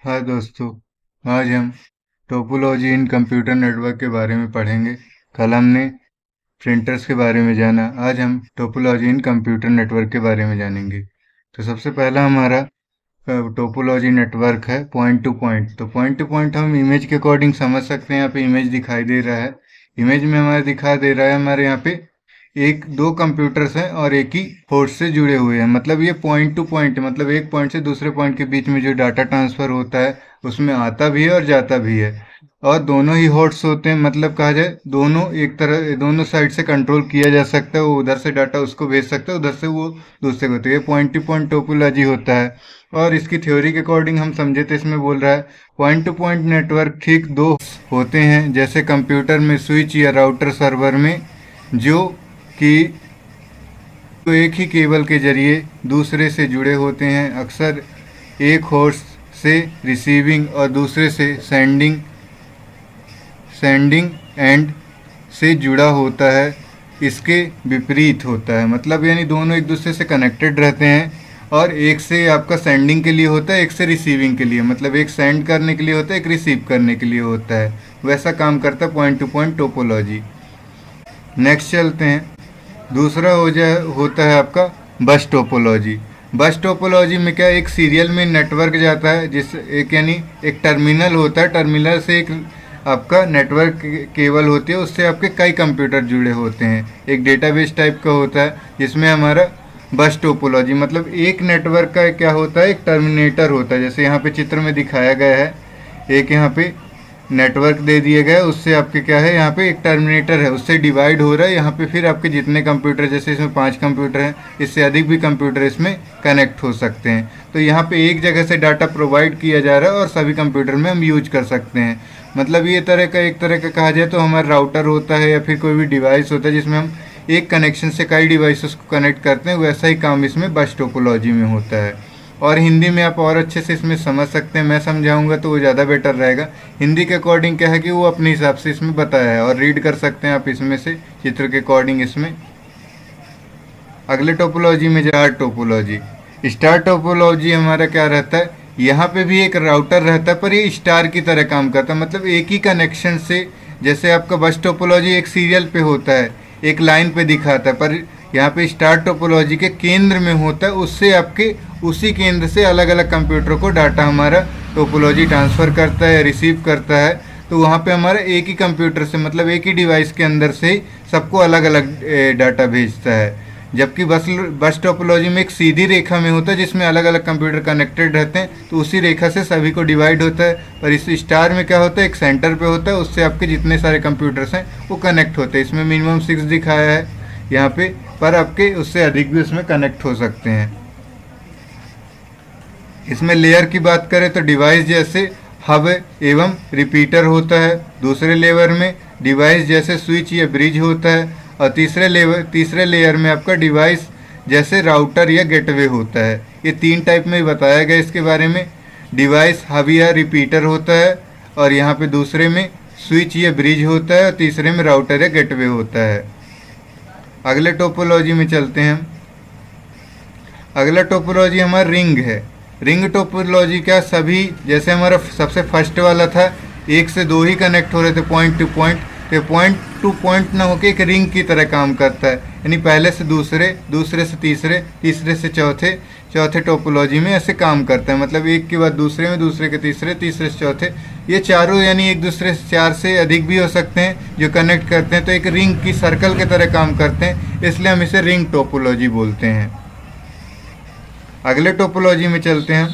हाँ दोस्तों, आज हम टोपोलॉजी इन कंप्यूटर नेटवर्क के बारे में पढ़ेंगे। कल हमने प्रिंटर्स के बारे में जाना, आज हम टोपोलॉजी इन कंप्यूटर नेटवर्क के बारे में जानेंगे। तो सबसे पहला हमारा टोपोलॉजी नेटवर्क है पॉइंट टू पॉइंट। तो पॉइंट टू पॉइंट हम इमेज के अकॉर्डिंग समझ सकते हैं। यहाँ पे इमेज दिखाई दे रहा है, इमेज में हमारे दिखा दे रहा है हमारे यहाँ पे एक दो कंप्यूटर्स हैं और एक ही होस्ट से जुड़े हुए हैं। मतलब ये पॉइंट टू पॉइंट, मतलब एक पॉइंट से दूसरे पॉइंट के बीच में जो डाटा ट्रांसफर होता है उसमें आता भी है और जाता भी है। और दोनों ही होस्ट होते हैं, मतलब कहा जाए दोनों एक तरह, दोनों साइड से कंट्रोल किया जा सकता है। वो उधर से डाटा उसको भेज सकता है, उधर से वो दूसरे को। तो ये पॉइंट टू पॉइंट टोपोलॉजी होता है। और इसकी थ्योरी के अकॉर्डिंग हम समझे तो इसमें बोल रहा है पॉइंट टू पॉइंट नेटवर्क ठीक दो होते हैं, जैसे कंप्यूटर में स्विच या राउटर सर्वर में, जो कि तो एक ही केबल के जरिए दूसरे से जुड़े होते हैं। अक्सर एक होस्ट से रिसीविंग और दूसरे से सेंडिंग एंड से जुड़ा होता है। इसके विपरीत होता है, मतलब यानी दोनों एक दूसरे से कनेक्टेड रहते हैं और एक से आपका सेंडिंग के लिए होता है, एक से रिसीविंग के लिए, मतलब एक सेंड करने के लिए होता है, एक रिसीव करने के लिए होता है। वैसा काम करता है point two point topology. Next चलते हैं। दूसरा होता है आपका बस टोपोलॉजी। बस टोपोलॉजी में क्या, एक सीरियल में नेटवर्क जाता है, जिस एक यानी एक टर्मिनल होता है, टर्मिनल से एक आपका नेटवर्क केबल होती है, उससे आपके कई कंप्यूटर जुड़े होते हैं। एक डेटाबेस टाइप का होता है जिसमें हमारा बस टोपोलॉजी, मतलब एक नेटवर्क का क्या होता है, एक टर्मिनेटर होता है। जैसे यहाँ पे चित्र में दिखाया गया है, एक यहाँ पे नेटवर्क दे दिए गए, उससे आपके क्या है, यहाँ पे एक टर्मिनेटर है, उससे डिवाइड हो रहा है। यहाँ पे फिर आपके जितने कंप्यूटर, जैसे इसमें 5 कंप्यूटर हैं, इससे अधिक भी कंप्यूटर इसमें कनेक्ट हो सकते हैं। तो यहाँ पे एक जगह से डाटा प्रोवाइड किया जा रहा है और सभी कंप्यूटर में हम यूज कर सकते हैं। मतलब ये तरह का, एक तरह का कहा जाए तो हमारा राउटर होता है या फिर कोई भी डिवाइस होता है जिसमें हम एक कनेक्शन से कई डिवाइसेस को कनेक्ट करते हैं। वैसा ही काम इसमें बस टोपोलॉजी में होता है। और हिंदी में आप और अच्छे से इसमें समझ सकते हैं, मैं समझाऊंगा तो वो ज़्यादा बेटर रहेगा। हिंदी के अकॉर्डिंग क्या है कि वो अपने हिसाब से इसमें बताया है और रीड कर सकते हैं आप इसमें से चित्र के अकॉर्डिंग। इसमें अगले टोपोलॉजी में स्टार टोपोलॉजी। स्टार टोपोलॉजी हमारा क्या रहता है, यहाँ पे भी एक राउटर रहता है पर ये स्टार की तरह काम करता है, मतलब एक ही कनेक्शन से। जैसे आपका बस टोपोलॉजी एक सीरियल पे होता है, एक लाइन पे दिखाता है, पर यहाँ पे स्टार टोपोलॉजी के केंद्र में होता है, उससे आपके उसी केंद्र से अलग अलग कंप्यूटर को डाटा हमारा टोपोलॉजी ट्रांसफ़र करता है, रिसीव करता है। तो वहाँ पे हमारा एक ही कंप्यूटर से, मतलब एक ही डिवाइस के अंदर से ही सबको अलग अलग डाटा भेजता है। जबकि बस टोपोलॉजी में एक सीधी रेखा में होता है जिसमें अलग अलग कंप्यूटर कनेक्टेड रहते हैं, तो उसी रेखा से सभी को डिवाइड होता है। पर इस स्टार में क्या होता है, एक सेंटर पे होता है, उससे आपके जितने सारे कंप्यूटर्स हैं वो कनेक्ट होते हैं। इसमें मिनिमम 6 दिखाया है यहाँ पे, पर आपके उससे अधिक भी उसमें कनेक्ट हो सकते हैं। इसमें लेयर की बात करें तो डिवाइस जैसे हब एवं रिपीटर होता है। दूसरे लेयर में डिवाइस जैसे स्विच या ब्रिज होता है। और तीसरे लेयर में आपका डिवाइस जैसे राउटर या गेटवे होता है। ये 3 टाइप में बताया गया इसके बारे में। डिवाइस हब या रिपीटर होता है, और यहाँ पे दूसरे में स्विच या ब्रिज होता है, और तीसरे में राउटर या गेटवे होता है। अगले टोपोलॉजी में चलते हैं। अगला टोपोलॉजी हमारा रिंग है। रिंग टोपोलॉजी क्या, सभी जैसे हमारा सबसे फर्स्ट वाला था, एक से दो ही कनेक्ट हो रहे थे पॉइंट टू पॉइंट, तो पॉइंट टू पॉइंट ना होकर एक रिंग की तरह काम करता है। यानी पहले से दूसरे, दूसरे से तीसरे, तीसरे से चौथे, चौथे टोपोलॉजी में ऐसे काम करता है। मतलब एक के बाद दूसरे में, दूसरे के तीसरे, तीसरे से चौथे, ये चारों यानी एक दूसरे से 4 से अधिक भी हो सकते हैं जो कनेक्ट करते हैं। तो एक रिंग की सर्कल की तरह काम करते हैं, इसलिए हम इसे रिंग टोपोलॉजी बोलते हैं। अगले टोपोलॉजी में चलते हैं।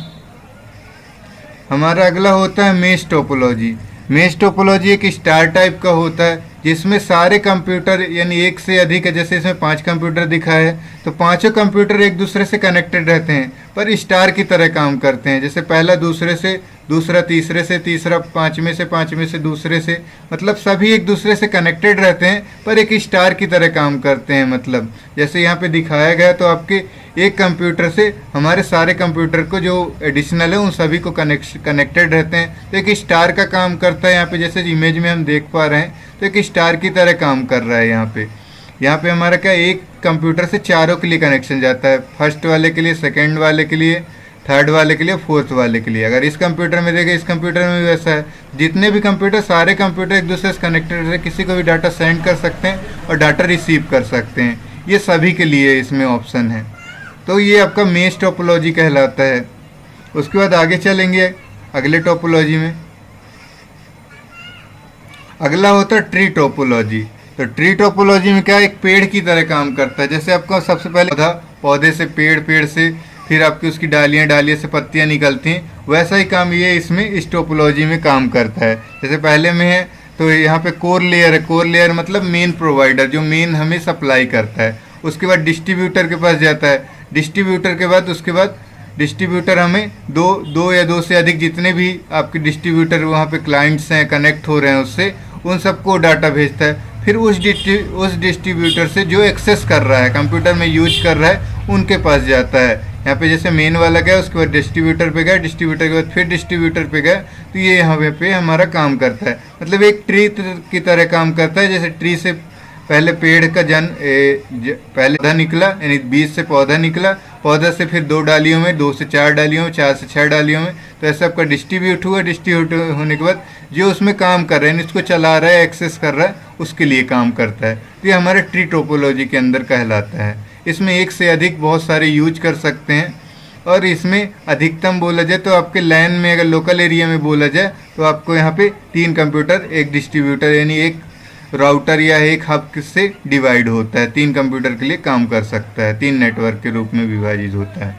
हमारा अगला होता है मेश टोपोलॉजी। मेश टोपोलॉजी एक स्टार टाइप का होता है जिसमें सारे कंप्यूटर यानी एक से अधिक है। जैसे इसमें 5 कंप्यूटर दिखाए है, तो पांचों कंप्यूटर एक दूसरे से कनेक्टेड रहते हैं पर स्टार की तरह काम करते हैं। जैसे पहला दूसरे से, दूसरा तीसरे से, तीसरा पांचवें से, पांचवें से दूसरे से, मतलब सभी एक दूसरे से कनेक्टेड रहते हैं पर एक स्टार की तरह काम करते हैं। मतलब जैसे यहाँ पे दिखाया गया, तो आपके एक कंप्यूटर से हमारे सारे कंप्यूटर को जो एडिशनल है उन सभी को कनेक्टेड रहते हैं, तो एक स्टार का काम करता है। यहाँ पे जैसे इमेज में हम देख पा रहे हैं, तो एक स्टार की तरह काम कर रहा है। यहाँ पे हमारा क्या, एक कंप्यूटर से चारों के लिए कनेक्शन जाता है, फर्स्ट वाले के लिए, सेकंड वाले के लिए, थर्ड वाले के लिए, फोर्थ वाले के लिए। अगर इस कंप्यूटर में देखें, इस कंप्यूटर में भी वैसा है। जितने भी कंप्यूटर, सारे कंप्यूटर एक दूसरे से कनेक्टेड है, किसी को भी डाटा सेंड कर सकते हैं और डाटा रिसीव कर सकते हैं। ये सभी के लिए इसमें ऑप्शन है। तो ये आपका मेश टोपोलॉजी कहलाता है। उसके बाद आगे चलेंगे अगले टोपोलॉजी में। अगला होता है ट्री टोपोलॉजी। तो ट्री टोपोलॉजी में क्या, एक पेड़ की तरह काम करता है। जैसे आपका सबसे पहले पौधे से पेड़, पेड़ से फिर आपकी उसकी डालियाँ, डालियाँ से पत्तियाँ निकलती हैं, वैसा ही काम ये इसमें इस टोपोलॉजी में काम करता है। जैसे पहले में है तो यहाँ पे कोर लेयर है। कोर लेयर मतलब मेन प्रोवाइडर, जो मेन हमें सप्लाई करता है। उसके बाद डिस्ट्रीब्यूटर के पास जाता है। डिस्ट्रीब्यूटर के बाद उसके बाद डिस्ट्रीब्यूटर हमें दो या दो से अधिक जितने भी आपके डिस्ट्रीब्यूटर वहाँ पे क्लाइंट्स हैं, कनेक्ट हो रहे हैं उससे, उन सबको डाटा भेजता है। फिर उस डिस्ट्रीब्यूटर से जो एक्सेस कर रहा है, कंप्यूटर में यूज कर रहा है, उनके पास जाता है। यहाँ पे जैसे मेन वाला गया, उसके बाद डिस्ट्रीब्यूटर पे गया, डिस्ट्रीब्यूटर के बाद फिर डिस्ट्रीब्यूटर पे गया, तो ये यहाँ पे हमारा काम करता है। मतलब एक ट्री की तरह काम करता है। जैसे ट्री से पहले पेड़ का पहले पौधा निकला, यानी बीज से पौधा निकला, पौधा से फिर 2 डालियों में, 2 से 4 डालियों में, 4 से 6 डालियों में, तो ऐसे आपका डिस्ट्रीब्यूट हुआ। डिस्ट्रीब्यूट होने के बाद जो उसमें काम कर रहे हैं, इसको चला रहा है, एक्सेस कर रहा है, उसके लिए काम करता है। तो ये हमारे ट्री टोपोलॉजी के अंदर कहलाता है। इसमें एक से अधिक बहुत सारे यूज कर सकते हैं। और इसमें अधिकतम बोला जाए तो आपके लैन में, अगर लोकल एरिया में बोला जाए तो आपको यहाँ पे 3 कंप्यूटर, एक डिस्ट्रीब्यूटर यानी एक राउटर या एक हब से डिवाइड होता है। 3 कंप्यूटर के लिए काम कर सकता है, 3 नेटवर्क के रूप में विभाजित होता है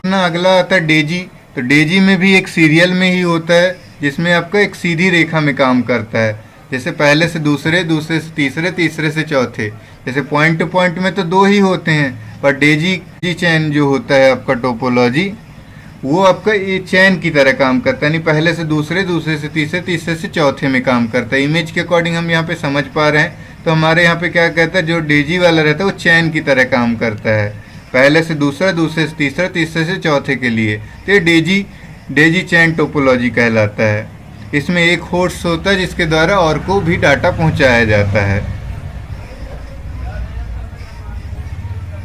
ना। अगला आता है डेजी। तो डेजी में भी एक सीरियल में ही होता है, जिसमें आपका एक सीधी रेखा में काम करता है। जैसे पहले से दूसरे, दूसरे से तीसरे, तीसरे से चौथे। जैसे पॉइंट टू पॉइंट में तो 2 ही होते हैं, पर डेजी चैन जो होता है आपका टोपोलॉजी, वो आपका ये चैन की तरह काम करता है। यानी पहले से दूसरे, दूसरे से तीसरे, तीसरे से चौथे में काम करता है। इमेज के अकॉर्डिंग हम यहाँ पे समझ पा रहे हैं। तो हमारे यहाँ पे क्या कहता है, जो डेजी वाला रहता है वो चैन की तरह काम करता है, पहले से दूसरा, दूसरे से तीसरा, तीसरे से चौथे के लिए। तो ये डेजी चैन टोपोलॉजी कहलाता है। इसमें एक होस्ट होता है जिसके द्वारा और को भी डाटा पहुँचाया जाता है।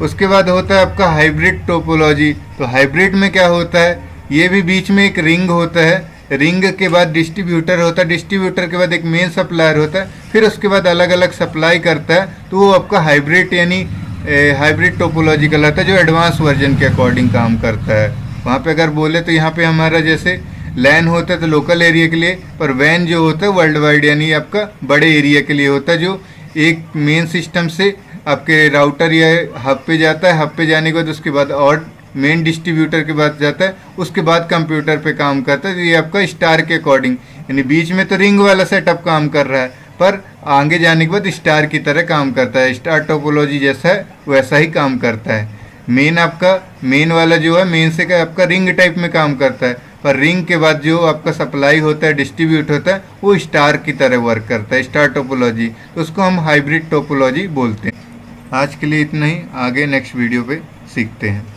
उसके बाद होता है आपका हाइब्रिड टोपोलॉजी। तो हाइब्रिड में क्या होता है, ये भी बीच में एक रिंग होता है। रिंग के बाद डिस्ट्रीब्यूटर होता है। डिस्ट्रीब्यूटर के बाद एक मेन सप्लायर होता है। फिर उसके बाद अलग अलग सप्लाई करता है। तो वो आपका हाइब्रिड यानी हाइब्रिड टोपोलॉजी कहलाता है, जो एडवांस वर्जन के अकॉर्डिंग काम करता है। वहाँ पे अगर बोले तो यहाँ पे हमारा जैसे लैन होता है तो लोकल एरिया के लिए, पर वैन जो होता है वर्ल्ड वाइड यानी आपका बड़े एरिया के लिए होता है, जो एक मेन सिस्टम से आपके राउटर या हब पे जाता है। हब पे जाने के बाद उसके बाद और मेन डिस्ट्रीब्यूटर के बाद जाता है, उसके बाद कंप्यूटर पे काम करता है। तो ये आपका स्टार के अकॉर्डिंग, यानी बीच में तो रिंग वाला सेटअप काम कर रहा है, पर आगे जाने के बाद स्टार की तरह काम करता है। स्टार टोपोलॉजी जैसा है वैसा ही काम करता है। मेन वाला जो है, मेन से का आपका रिंग टाइप में काम करता है, पर रिंग के बाद जो आपका सप्लाई होता है, डिस्ट्रीब्यूट होता है, वो स्टार की तरह वर्क करता है, स्टार टोपोलॉजी। तो उसको हम हाइब्रिड टोपोलॉजी बोलते हैं। आज के लिए इतना ही, आगे नेक्स्ट वीडियो पे सीखते हैं।